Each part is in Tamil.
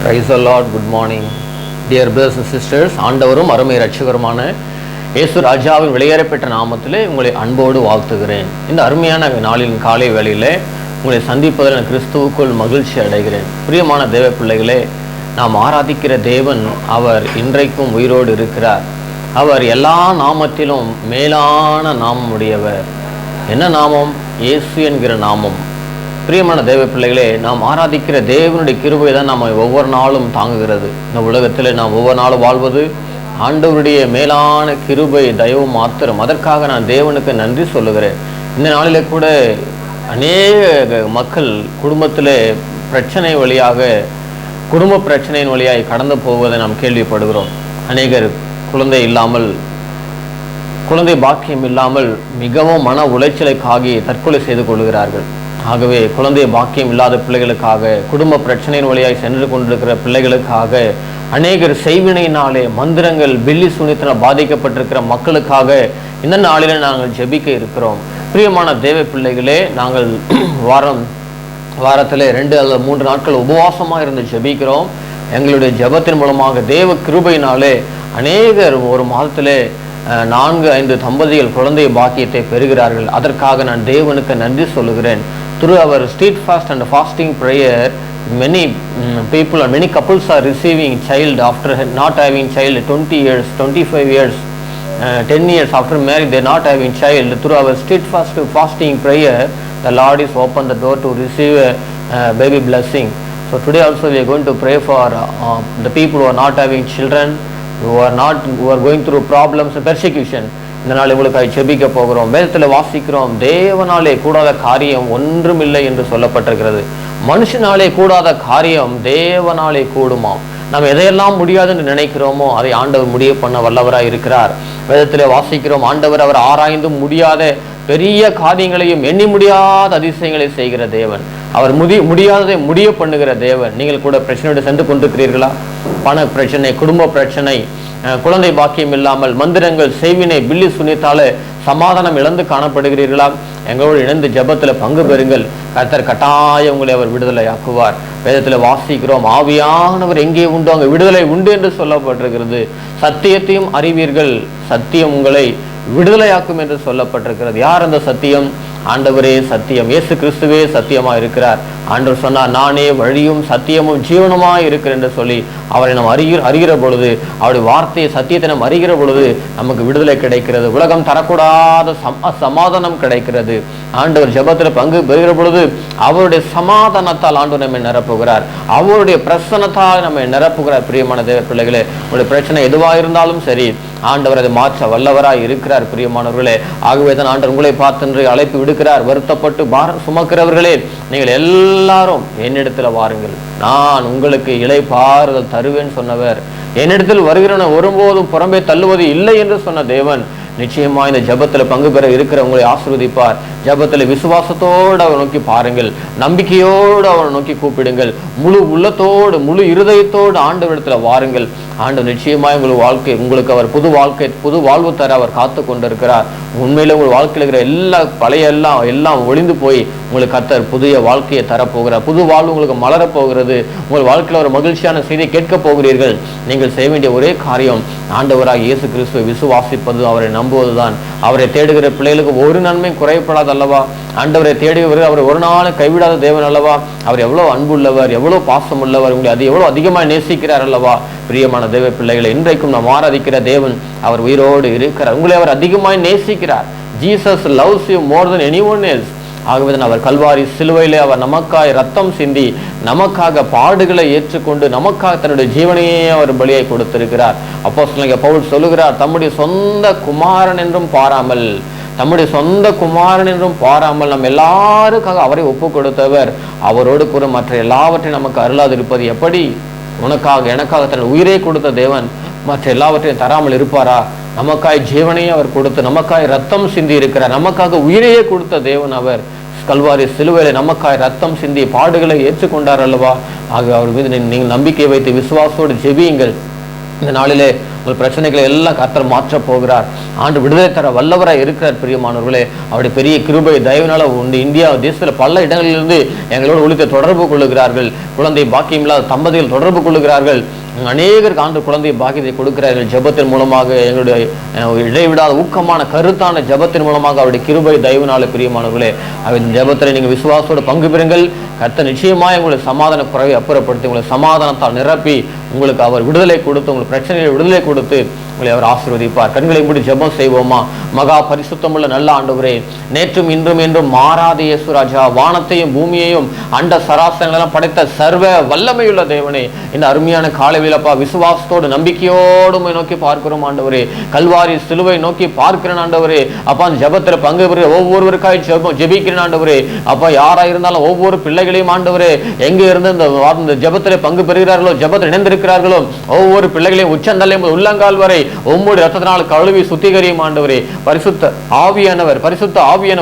Praise the Lord. Good morning, dear brothers and sisters. ஆண்டவரும் அருமை இரட்சகருமான இயேசு ராஜாவின் வெளியேறப்பெற்ற நாமத்திலே உங்களை அன்போடு வாழ்த்துகிறேன். இந்த அருமையான நாளின் காலை வேளையிலே உங்களை சந்திப்பதில் நான் கிறிஸ்துவுக்குள் மகிழ்ச்சி அடைகிறேன். பிரியமான தேவ பிள்ளைகளே, நாம் ஆராதிக்கிற தேவன் அவர் இன்றைக்கும் உயிரோடு இருக்கிறார். அவர் எல்லா நாமத்திலும் மேலான நாமம் உடையவர். என்ன நாமம்? இயேசு என்கிற நாமம். பிரியமான தேவ பிள்ளைகளே, நாம் ஆராதிக்கிற தேவனுடைய கிருபை தான் நம்ம ஒவ்வொரு நாளும் தாங்குகிறது. இந்த உலகத்தில் நாம் ஒவ்வொரு நாளும் வாழ்வது ஆண்டவருடைய மேலான கிருபை தயவு மாத்திரம். அதற்காக நான் தேவனுக்கு நன்றி சொல்லுகிறேன். இந்த நாளிலே கூட அநேக மக்கள் குடும்பத்தில் பிரச்சனை வழியாக குடும்ப பிரச்சனையின் வழியாக கடந்து போவதை நாம் கேள்விப்படுகிறோம். அநேகர் குழந்தை பாக்கியம் இல்லாமல் மிகவும் மன உளைச்சலுக்காகி தற்கொலை செய்து கொள்கிறார்கள். ஆகவே குழந்தை பாக்கியம் இல்லாத பிள்ளைகளுக்காக, குடும்ப பிரச்சனையின் வழியாக சென்று கொண்டிருக்கிற பிள்ளைகளுக்காக, அநேகர் செய்வினையினாலே மந்திரங்கள் பில்லி சுனித்தினால் பாதிக்கப்பட்டிருக்கிற மக்களுக்காக இந்த நாளில் நாங்கள் ஜெபிக்க இருக்கிறோம். பிரியமான தேவ பிள்ளைகளே, நாங்கள் வாரத்தில் 2 அல்லது 3 நாட்கள் உபவாசமாக இருந்து ஜெபிக்கிறோம். எங்களுடைய ஜெபத்தின் மூலமாக தேவ கிருபையினாலே அநேகர் ஒரு மாதத்திலே 4-5 தம்பதிகள் குழந்தை பாக்கியத்தை பெறுகிறார்கள். அதற்காக நான் தேவனுக்கு நன்றி சொல்லுகிறேன். Through our street fast and fasting prayer, many people or many couples are receiving child after not having child 20 years, 25 years, 10 years after marriage they not having child. Through our street fast fasting prayer, the Lord is opened the door to receive a baby blessing. So today also we are going to pray for the people who are not having children, who are going through problems and persecution. இந்த நாள் உங்களுக்காக ஜெபிக்க போகிறோம். வேதத்தில் வாசிக்கிறோம், தேவனாலே கூடாத காரியம் ஒன்றுமில்லை என்று சொல்லப்பட்டிருக்கிறது. மனுஷனாலே கூடாத காரியம் தேவனாலே கூடுமாம். நம்ம எதையெல்லாம் முடியாது என்று நினைக்கிறோமோ அதை ஆண்டவர் முடிய பண்ண வல்லவராய் இருக்கிறார். வேதத்தில் வாசிக்கிறோம், ஆண்டவர் அவர் ஆராய்ந்து முடியாத பெரிய காரியங்களையும் எண்ணி முடியாத அதிசயங்களை செய்கிற தேவன். அவர் முடியாததை முடிய பண்ணுகிற தேவன். நீங்கள் கூட பிரச்சனையோடு சென்று கொண்டிருக்கிறீர்களா? பண பிரச்சனை, குடும்ப பிரச்சனை, குழந்தை பாக்கியம் இல்லாமல் மந்திரங்கள் செய்வினை பில்லி சுனித்தாலே சமாதானம் இழந்து காணப்படுகிறீர்களா? எங்களோடு இணைந்து ஜெபத்தில் பங்கு பெறுங்கள். கர்த்தர் கட்டாயம் உங்களை அவர் விடுதலை ஆக்குவார். வேதத்தில் வாசிக்கிறோம், ஆவியானவர் எங்கே உண்டு அங்கே விடுதலை உண்டு என்று சொல்லப்பட்டிருக்கிறது. சத்தியத்தையும் அறிவீர்கள், சத்தியம் உங்களை விடுதலையாக்கும் என்று சொல்லப்பட்டிருக்கிறது. யார் அந்த சத்தியம்? ஆண்டவரே சத்தியம். இயேசு கிறிஸ்துவே சத்தியமாக இருக்கிறார். ஆண்டவர் சொன்னார், நானே வழியும் சத்தியமும் ஜீவனுமாய் இருக்கிறேன் என்று சொல்லி அவரை நாம் அறிகிற பொழுது, அவருடைய வார்த்தையை சத்தியத்தை நாம் அறிகிற பொழுது நமக்கு விடுதலை கிடைக்கிறது. உலகம் தரக்கூடாத சமாதானம் கிடைக்கிறது. ஆண்டவர் ஜெபத்தில் பங்கு பெறுகிற பொழுது அவருடைய சமாதானத்தால் ஆண்டவர் நம்மை நிரப்புகிறார். அவருடைய பிரசன்னத்தால் நம்மை நிரப்புகிறார். பிரியமான தேவ பிள்ளைகளே, உங்களுடைய பிரச்சனை எதுவாக இருந்தாலும் சரி, ஆண்டவர் அதை மாற்ற வல்லவராய் இருக்கிறார். பிரியமானவர்களே, ஆகவே தான் ஆண்டவர் உங்களை பார்த்து அழைப்பு விடுக்கிறார். வருத்தப்பட்டு பாரம் சுமக்கிறவர்களே, நீங்கள் எல்லாரும் என்னிடத்தில் வாருங்கள், நான் உங்களுக்கு இளைப்பாறுதல் தருவேன் சொன்னவர். என்னிடத்தில் வருகிறவனை ஒருபோதும் புறம்பே தள்ளுவது இல்லை என்று சொன்ன தேவன் நிச்சயமா இந்த ஜெபத்தில் பங்கு பெற இருக்கிற உங்களை ஆசீர்வதிப்பார். ஜெபத்தில் விசுவாசத்தோடு அவர் நோக்கி பாருங்கள், நம்பிக்கையோடு அவரை நோக்கி கூப்பிடுங்கள், முழு உள்ளத்தோடு முழு இருதயத்தோடு ஆண்டவரிடத்தில் வாருங்கள். ஆண்டவர் நிச்சயமாய் உங்களுக்கு அவர் புது வாழ்வு தர அவர் காத்து கொண்டிருக்கிறார். உண்மையில உங்கள் வாழ்க்கையில் இருக்கிற எல்லா பழைய எல்லாம் ஒளிந்து போய் உங்களுக்கு கர்த்தர் புதிய வாழ்க்கையை தரப்போகிறார். புது வாழ்வு உங்களுக்கு மலரப்போகிறது. உங்கள் வாழ்க்கையில் ஒரு மகிழ்ச்சியான செய்தியை கேட்க போகிறீர்கள். நீங்கள் செய்ய வேண்டிய ஒரே காரியம் ஆண்டவராக இயேசு கிறிஸ்துவை விசுவாசிப்பது, அவரை நம்புவதுதான். அவரை தேடுகிற பிள்ளைகளுக்கு ஒரு நன்மை குறைப்படாது அல்லவா? ஆண்டவரை தேடுகிறவர் அவர் ஒரு நாள் கைவிடாத தேவன் அல்லவா? அவர் எவ்வளவு அன்புள்ளவர், எவ்வளவு பாசம் உள்ளவர், உங்களை அது எவ்வளவு அதிகமாக நேசிக்கிறார் அல்லவா? பிரியமான தேவ பிள்ளைகளை, இன்றைக்கும் நாம் ஆராதிக்கிற தேவன் அவர் உயிரோடு இருக்கிறார். உங்களை அவர் அதிகமாக நேசிக்கிறார். Jesus loves you more then anyone else. ஆகவே அவர் கல்வாரி சிலுவையிலே அவர் நமக்காய் ரத்தம் சிந்தி நமக்காக பாடுகளை ஏற்றுக்கொண்டு நமக்காக தன்னுடைய ஜீவனையே அவர் பலியை கொடுத்திருக்கிறார். அப்போஸ்தலனாகிய பவுல் சொல்லுகிறார், தம்முடைய சொந்த குமாரன் என்றும் பாராமல் நம்ம எல்லாருக்காக அவரை ஒப்பு கொடுத்தவர். அவரோடு கூட மற்ற எல்லாவற்றையும் நமக்கு அருளாது இருப்பது எப்படி? உனக்காக எனக்காக தன் உயிரை கொடுத்த தேவன் மற்ற எல்லாவற்றையும் தராமல் இருப்பாரா? நமக்காய் ஜீவனையே அவர் கொடுத்து நமக்காய் ரத்தம் சிந்தி இருக்கிறார். நமக்காக உயிரையே கொடுத்த தேவன் அவர். கல்வாரி சிலுவையில நமக்காய் ரத்தம் சிந்தி பாடுகளை ஏற்றுக்கொண்டார் அல்லவா? ஆக அவர் மீது நீங்கள் நம்பிக்கை வைத்து விசுவாசோடு ஜெபியுங்கள். இந்த நாளிலே உங்கள் பிரச்சனைகளை எல்லாம் கர்த்தர் மாற்ற போகிறார். ஆண்டு விடுதலை தர வல்லவராய் இருக்கிறார். பிரியமானவர்களே, அவருடைய பெரிய கிருபை தயவினால உண்டு. இந்தியா தேசத்தில் பல இடங்களிலிருந்து எங்களோடு ஒழித்து தொடர்பு கொள்ளுகிறார்கள். குழந்தை பாக்கியம் இல்லாத தம்பதிகள் தொடர்பு கொள்ளுகிறார்கள். அநேகருக்கு ஆண்டு குழந்தை பாக்கியத்தை கொடுக்கிறார்கள். ஜெபத்தின் மூலமாக, எங்களுடைய இடைவிடாத ஊக்கமான கருத்தான ஜெபத்தின் மூலமாக அவருடைய கிருபை தயவினால பிரியமானவர்களே, அவர் ஜெபத்தில் நீங்கள் விசுவாசத்தோடு பங்கு பெறுங்கள். கர்த்தர் நிச்சயமாக உங்களுடைய சமாதான குறைவை அப்புறப்படுத்தி உங்களை சமாதானத்தால் நிரப்பி உங்களுக்கு அவர் விடுதலை கொடுத்து, உங்கள் பிரச்சனைகளை விடுதலை கொடுத்து உங்களை அவர் ஆசீர்வதிப்பார். கண்களை மூடி ஜெபம் செய்வோமா? மகா பரிசுத்தமுள்ள நல்ல ஆண்டவரே, நேற்றும் இன்றும் என்றும் மாறாத இயேசு ராஜா, வானத்தையும் பூமியையும் அண்ட சராசரங்களெல்லாம் படைத்த சர்வ வல்லமையுள்ள தேவனே, இந்த அருமையான காலையிலப்பா விசுவாசத்தோடு நம்பிக்கையோடு நோக்கி பார்க்கிறோம் ஆண்டவரே. கல்வாரி சிலுவை நோக்கி பார்க்கிறேன் ஆண்டவரே. அப்பா அந்த ஜெபத்தில் பங்கு பெறுகிற ஒவ்வொருவருக்காய் ஜெபிக்கிறேன் ஆண்டவரே. அப்பா யாரா இருந்தாலும் ஒவ்வொரு பிள்ளைகளையும் ஆண்டவரே, எங்கே இருந்து இந்த ஜெபத்தில் பங்கு பெறுகிறார்களோ, ஜெபத்தில் இணைந்திருக்கிறார்களோ, ஒவ்வொரு பிள்ளைகளையும் உச்சந்தலை உள்ளங்கால் வரை உம்முடைய ரத்தத்தினால் கழுவி சுத்திகரியும் ஆண்டவரே. பரிசுத்த ஆவியானவர்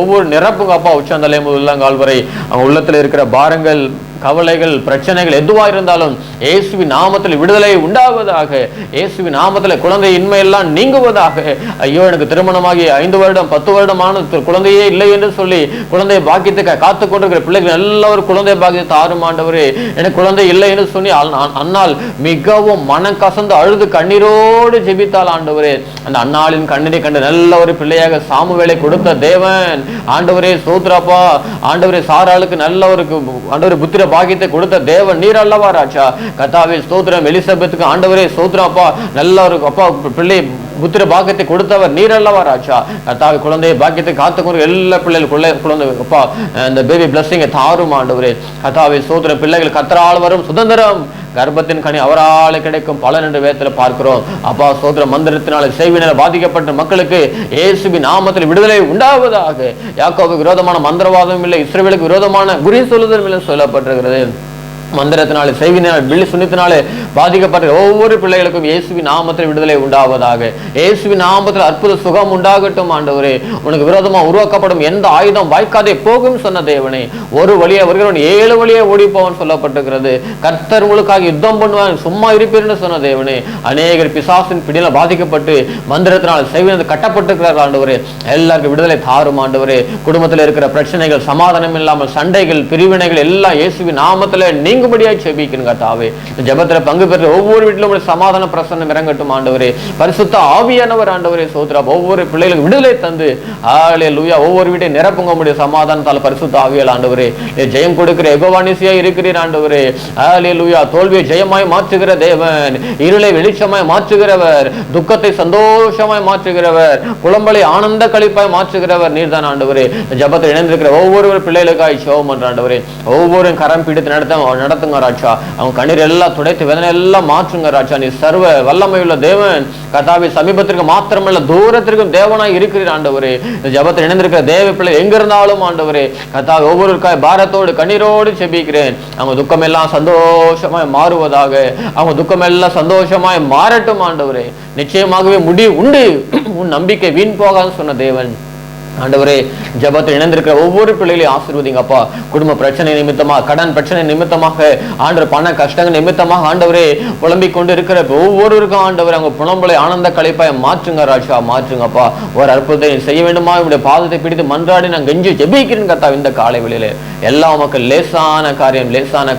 ஒவ்வொரு நிரப்புங்க அப்பா, உச்சந்தலை உள்ளங்கால் வரை. அவங்க உள்ளத்தில் இருக்கிற பாரங்கள், கவலைகள், பிரச்சனைகள் எதுவா இருந்தாலும் இயேசுவின் நாமத்தில் விடுதலை உண்டாவதாக. இயேசுவின் நாமத்தில் குழந்தை இன்மையெல்லாம் நீங்குவதாக. ஐயோ, எனக்கு திருமணமாகி 5 வருடம் 10 வருடமான குழந்தையே இல்லை என்று சொல்லி குழந்தை பாக்கியத்தை காத்து கொண்டிருக்கிற பிள்ளைகள் எல்லாரும் குழந்தை பாக்கியத்தை தாரும் ஆண்டவரே. எனக்கு குழந்தை இல்லை என்று சொல்லி அன்னால் மிகவும் மனம் கசந்து அழுது கண்ணீரோடு ஜெபித்தாள் ஆண்டவரே. அந்த அன்னாளின் கண்ணீரை கண்டு நல்ல ஒரு பிள்ளையாக சாமுவேலை கொடுத்த தேவன் ஆண்டவரே. சோத்ராப்பா ஆண்டவரே, சாராளுக்கு நல்ல ஒரு ஆண்டவரே புத்திர பாக்கியத்தை கொடுத்த தேவன் நீர் அல்லவா ராஜா. கர்த்தாவே ஸ்தோத்திரம். எலிசபெத்துக்கு ஆண்டவரே ஸ்தோத்திரப்பா, நல்ல ஒரு அப்பா பிள்ளை புத்திர பாக்கியத்தை கொடுத்தவர் நீர் அல்லவா ராஜா. கர்த்தாவே குழந்தைய பாக்கியத்தை காத்துக்கொண்டு எல்லா பிள்ளைகள் குழந்தை அப்பா இந்த பேபி பிளஸிங்கை தாரும் ஆண்டவரே. கர்த்தாவே ஸ்தோத்திரம். பிள்ளைகள் கர்த்தரால் வரும் சுதந்திரம், கர்ப்பத்தின் கனி அவரால் கிடைக்கும் பலன் என்று வேதத்தில் பார்க்கிறோம். அப்பா ஸ்தோத்திர. மந்திரத்தினால செய்வினால் பாதிக்கப்பட்ட மக்களுக்கு இயேசுவின் நாமத்தில் விடுதலை உண்டாவதாக. யாக்கோபுக்கு விரோதமான மந்திரவாதம் இல்லை, இஸ்ரவேலுக்கு விரோதமான குறி சொல்லுதலும் இல்லை சொல்லப்பட்டிருக்கிறது. மந்திரத்தினாலே செய்வினால் பில்லி சுனித்தினாலே பாதிக்கப்பட்ட ஒவ்வொரு பிள்ளைகளுக்கும் இயேசுவின் நாமத்தில் விடுதலை உண்டாவதாக. இயேசுவின் நாமத்தில் அற்புத சுகம் உண்டாகட்டும் ஆண்டவரே. உனக்கு விரோதமாக உருவாக்கப்படும் எந்த ஆயுதம் வாய்க்காதே போகும் சொன்ன தேவனே. ஒரு வழியை வருகிறவன் 7 வழியை ஓடிப்போவன் சொல்லப்பட்டிருக்கிறது. கர்த்தர் உங்களுக்காக யுத்தம் பண்ணுவான், சும்மா இருப்பீர்னு சொன்ன தேவனே. அநேகர் பிசாசின் பிடியில பாதிக்கப்பட்டு மந்திரத்தினால் செய்வினது கட்டப்பட்டிருக்கிறார்கள் ஆண்டவரே. எல்லாருக்கும் விடுதலை தாரும் ஆண்டவரே. குடும்பத்தில் இருக்கிற பிரச்சனைகள், சமாதானம் இல்லாமல் சண்டைகள், பிரிவினைகள் எல்லாம் இயேசுவின் நாமத்தில் நீங்கும்படியாய் ஜெபிக்கிறேன் கர்த்தாவே. ஜெபத்தில் பங்கு பெற்ற ஒவ்வொரு வீட்டிலும் சமாதான பிரசன்னம் இறங்கட்டும் ஆண்டவரே. பரிசுத்த ஆவியானவர் ஆண்டவரே சோத்ரா ஒவ்வொரு பிள்ளைகளுக்கு விடுதலை தந்து ஹல்லேலூயா ஒவ்வொரு வீட்டையும் நிரப்புங்க முடிய சமாதானத்தால் பரிசுத்த ஆவியால் ஆண்டவரே. ஜெயம் கொடுக்கிற யெகோவா இருக்கிறீர் ஆண்டவரே. ஹல்லேலூயா. தோல்வியை ஜெயமாய் மாற்றுகிற தேவன், இருளை வெளிச்சமாய் மாற்றுகிறவர், துக்கத்தை சந்தோஷமாய் மாற்றுகிறவர், புலம்பலை ஆனந்த களிப்பாய் மாற்றுகிறவர் நீர்தான் ஆண்டவரே. ஜெபத்தில் இணைந்திருக்கிற ஒவ்வொரு பிள்ளைகளுக்காய் ஜெபம் பண்ற ஆண்டவரே. ஒவ்வொரு கரம் பிடித்து நடத்துங்க ராஜா. அவங்க கண்ணீர் எல்லாம் துடைத்து வேதனை எல்லாம் மாற்றுங்க ராஜா. நீ சர்வ வல்லமையுள்ள தேவன் கர்த்தாவே. சமீபத்திற்கு மாத்திரமல்ல தூரத்திற்கும் தேவனாய் இருக்கிறீர் ஆண்டவரே. ஜெபத்தில் இணைந்திருக்கிற தேவ பிள்ளை எங்க இருந்தாலும் ஆண்டவரே கர்த்தாவே ஒவ்வொருக்காய் பாரத்தோடு கண்ணீரோடு ஜெபிக்கிறேன். அவங்க துக்கம் எல்லாம் சந்தோஷமாய் மாறுவதாக. அவங்க துக்கம் எல்லாம் சந்தோஷமாய் மாறட்டும் ஆண்டவரே. நிச்சயமாகவே முடிவு உண்டு, உன் நம்பிக்கை வீண் போகாது சொன்ன தேவன் ஆண்டவரே. ஜெபத்தில் இணைந்திருக்கிற ஒவ்வொரு பிள்ளைகளையும் ஆசீர்வதிங்கப்பா. குடும்ப பிரச்சனை நிமித்தமாக, கடன் பிரச்சனை நிமித்தமாக, ஆண்டவர் பண கஷ்டங்கள் நிமித்தமாக ஆண்டவரே புலம்பிக் கொண்டு இருக்கிற ஒவ்வொருவருக்கும் ஆண்டவர் அவங்க புலம்பலை ஆனந்த களைப்பாய் மாற்றுங்க ராஜா, மாற்றுங்கப்பா. ஒரு அற்புதத்தை செய்ய வேண்டுமா இவருடைய பாதத்தை பிடித்து மன்றாடி நான் கெஞ்சி ஜெபிக்கிறேன் கர்த்தா. இந்த காலை வேளையிலே எல்லாம் உமக்கு லேசான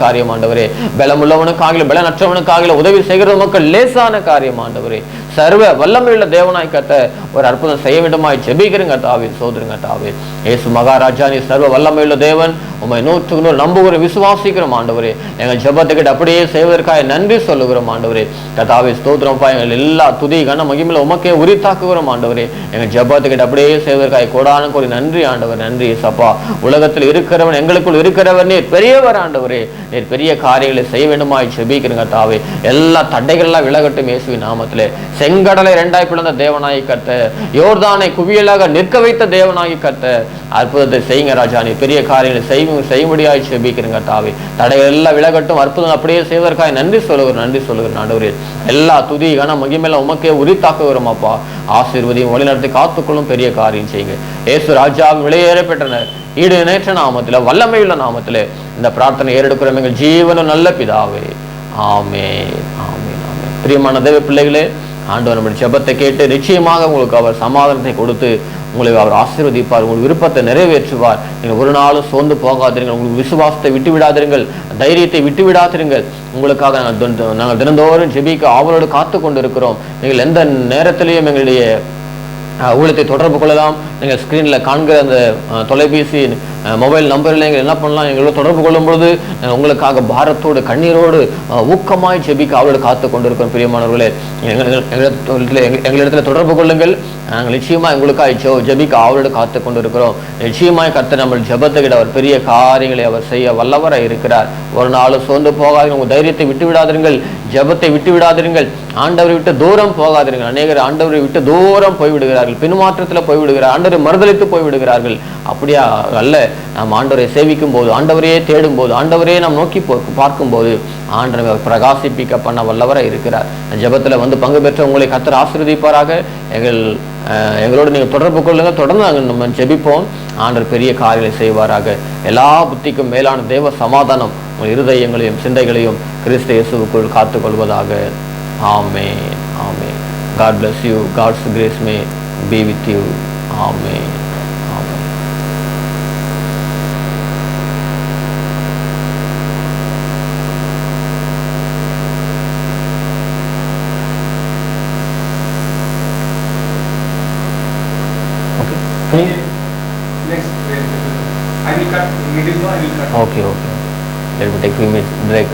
காரியம் ஆண்டவரே. பலமுள்ளவனுக்காக பலனற்றவனுக்காக உதவி செய்கிற மக்கள் லேசான காரியம் ஆண்டவரே. சர்வ வல்லமையுள்ள தேவனாய் கர்த்தர் ஒரு அற்புதம் செய்ய வேண்டுமாய் ஜெபிக்கிறேன் கர்த்தாவே. சோதரங்க கர்த்தாவே. இயேசு மகாராஜா நீ சர்வ வல்லமையுள்ள தேவன். உம்மை 100 நம்புகிறோம், விசுவாசிக்கிறோம் ஆண்டவரே. எங்கள் ஜெபத்துக்கிட்ட அப்படியே செய்வதற்காக நன்றி சொல்லுகிறோம் ஆண்டவரே. கர்த்தாவே ஸ்தோத்திரம்ப்பா. எங்கள் எல்லா துதி கன மகிமையில உமக்கே உரித்தாக்குகிறோம் ஆண்டவரே. எங்கள் ஜெபத்துக்கிட்ட அப்படியே செய்வதற்காக கோடான கோடி நன்றி ஆண்டவர். நன்றி சப்பா. உலகத்தில் இருக்கிறவன் எங்களுக்குள் இருக்கிறவர் நீர் பெரியவர் ஆண்டவரே. நீர் பெரிய காரியங்களை செய்ய வேண்டுமாய் ஜெபிக்கிறேன் கர்த்தாவே. எல்லா தடைகள்லாம் விலகட்டும் இயேசுவின் நாமத்திலே. செங்கடலை 2ஆய் பிளந்த தேவனாய் கர்த்தர், யோர்தானை குவியலாக நிற்க வைத்த தேவனாய் கர்த்தர், அற்புதத்தை செய்யுங்க ராஜா. நீ பெரிய காரியங்களை செய்யும்படியாய் ஜெபிக்கிறேன் கர்த்தாவே. தடைகள் எல்லாம் விலகட்டும். அற்புதம் அப்படியே செய்வதற்காக நன்றி சொல்லுகிறேன் ஆண்டவரே. எல்லா துதி கன மகிமையில உமக்கே உரித்தாக்குகிறோம் அப்பா. ஆசீர்வதியும் வழிநடத்தி காத்துக்கொள்ளும் பெரிய காரியம் செய்யுங்க. இயேசு ராஜாவின் விலையேற பெற்றனர் ஈடு நேற்ற நாமத்தில வல்லமையுள்ள நாமத்திலே இந்த பிரார்த்தனை ஏறெடுக்கிறோம் எங்கள் ஜீவனும் நல்ல பிதாவே. ஆமென். ஆமென். ஆமென். பிரியமான தேவ பிள்ளைகளே, ஆண்டவர் நம்முடைய ஜெபத்தை கேட்டு நிச்சயமாக உங்களுக்கு அவர் சமாதானத்தை கொடுத்து உங்களை அவர் ஆசீர்வதிப்பார். உங்கள் விருப்பத்தை நிறைவேற்றுவார். நீங்கள் ஒரு நாளும் சோர்ந்து போகாதிருங்கள். உங்களுக்கு விசுவாசத்தை விட்டு விடாதிருங்கள், தைரியத்தை விட்டு விடாதிருங்கள். உங்களுக்காக நாங்கள் தினந்தோறும் ஜெபிக்க ஆவலோடு காத்து கொண்டு இருக்கிறோம். நீங்கள் எந்த நேரத்திலையும் எங்களுடைய ஊழியத்தை தொடர்பு கொள்ளலாம். நீங்கள் ஸ்க்ரீனில் காண்கிற அந்த தொலைபேசி மொபைல் நம்பரில் நீங்கள் என்ன பண்ணலாம், எங்களோட தொடர்பு கொள்ளும் பொழுது உங்களுக்காக பாரத்தோடு கண்ணீரோடு ஊக்கமாய் ஜெபிக்க அவளோடு காத்து கொண்டிருக்கிறோம். பிரியமானவர்களே, எங்களிடத்தில் தொடர்பு கொள்ளுங்கள். நாங்கள் நிச்சயமாக எங்களுக்காக ஜெபிக்க அவளோடு காத்து கொண்டிருக்கிறோம். நிச்சயமாய் கர்த்தர் நம்ம ஜெபத்துக்கிட்ட அவர் பெரிய காரியங்களை அவர் செய்ய வல்லவராக இருக்கிறார். ஒரு நாளும் சோர்ந்து போகாதீங்க. உங்கள் தைரியத்தை விட்டு விடாதிருங்கள், ஜெபத்தை விட்டு விடாதிருங்கள், ஆண்டவரை விட்டு தூரம் போகாதிருங்கள். அநேகர் ஆண்டவரை விட்டு தூரம் போய்விடுகிறார்கள், பின்மாற்றத்தில் போய்விடுகிறார், ஆண்டவரை மறுதலித்து போய்விடுகிறார்கள். அப்படியா அல்ல. நாம் ஆண்டவரை சேவிக்கும் போது, ஆண்டவரையே தேடும் போது, ஆண்டவரையே நாம் நோக்கி பார்க்கும்போது ஆண்டவரை பிரகாசிப்பிக்க பண்ண வல்லவராக இருக்கிறார். ஜெபத்தில் வந்து பங்கு பெற்ற உங்களை கர்த்தர் ஆசீர்வதிப்பாராக. எங்களோடு நீங்கள் தொடர்பு கொள்ளுங்கள். தொடர்ந்து நாங்கள் நம்ம ஜெபிப்போம். ஆண்டவர் பெரிய காரியங்களை செய்வாராக. எல்லா புத்திக்கும் மேலான தேவ சமாதானம் உங்கள் இருதயங்களையும் சிந்தைகளையும் கிறிஸ்து இயேசுவுக்குள் காத்துக் கொள்வதாக. ஆமென். ஆமென். God bless you. God's grace may be with you. Amen. Amen. Okay. Next, I will cut middle. I will cut. Okay. Let me take 3 minutes break.